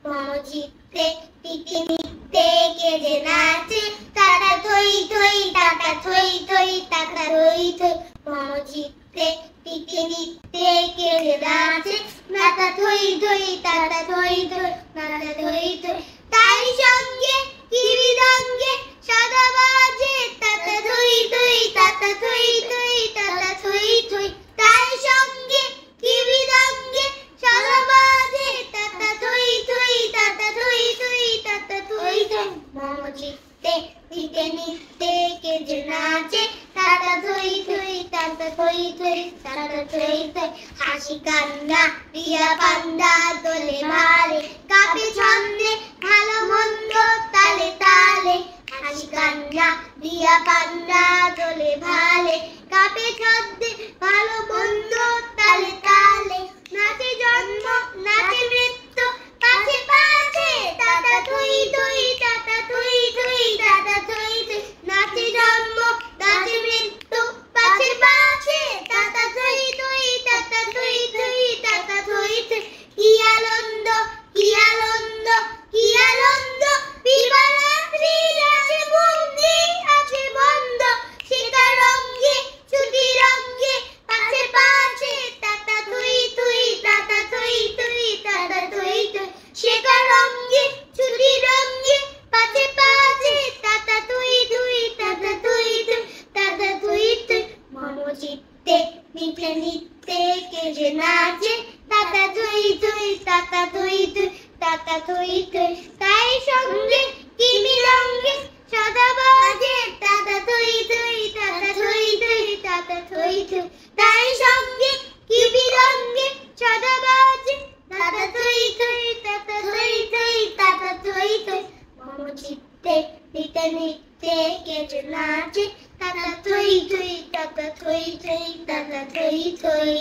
মম চিত্তে পিকে নিত্যে কে যে নাচে তাতা থই থই তাতা থই থই তাতা থই থই মম চিত্তে পিকে নিত্যে কে যে নাচে তাতা থই থই তাতা থই থই তাতা থই থই তাই সঙ্গে কি বিদঙ্গে সদা বাজে তাতা থই থই তাতা থই থই তাতা থই থই তাই সঙ্গে কি বিদঙ্গে সদা বাজে তাতা থই থই তাতা থই থই তাতা থই থই মম চিত্তে পিকে নিত্যে কে যে নাচে তাতা থই থই তাতা থই থই তাতা থই থই হাসি কান্না রিয়া পান্ডা দোলে ভালে কাপে ছন্দে ভালো মন্দ তালে তালে হাসি কান্না রিয়া পান্ডা দোলে ভালে কাপে ছন্দে ভালো মন্দ তালে তালে নাচে জন্ম নাচে মৃত্যু পাছে পাছে তাতা থই থই তাতা থই থই তাতা থই থই নাচে জন্ম নাচে মৃত্যু পাছে পাছে তাতা থই থই তাতা থই থই তাতা থই থই কি আনন্দ কি আনন্দ কি আনন্দ বিবারাত্রি আছে বন্দি আছে বন্ধ শিখা রঙ্গে ছুটি রঙ্গে পাছে পাছে তাতা থই থই তাতা থই থই তাতা থই থই শিখা রঙ্গে ছুটি রঙ্গে পাছে পাছে তাতা থই থই তাতা থই থই তাতা থই থই মম চিত্তে পিকে নিত্যে কে যে নাচে তাতা থই থই তাতা থই থই তাতা থই থই তাই সঙ্গে কি বিদঙ্গে সদা বাজে তাতা থই থই তাতা থই থই তাতা থই থই তাই সঙ্গে কি বিদঙ্গে সদা বাজে তাতা থই থই তাতা থই থই তাতা থই থই মম চিত্তে পিকে নিত্যে কে যে নাচে তাতা থই থই তাতা থই থই তাতা থই থই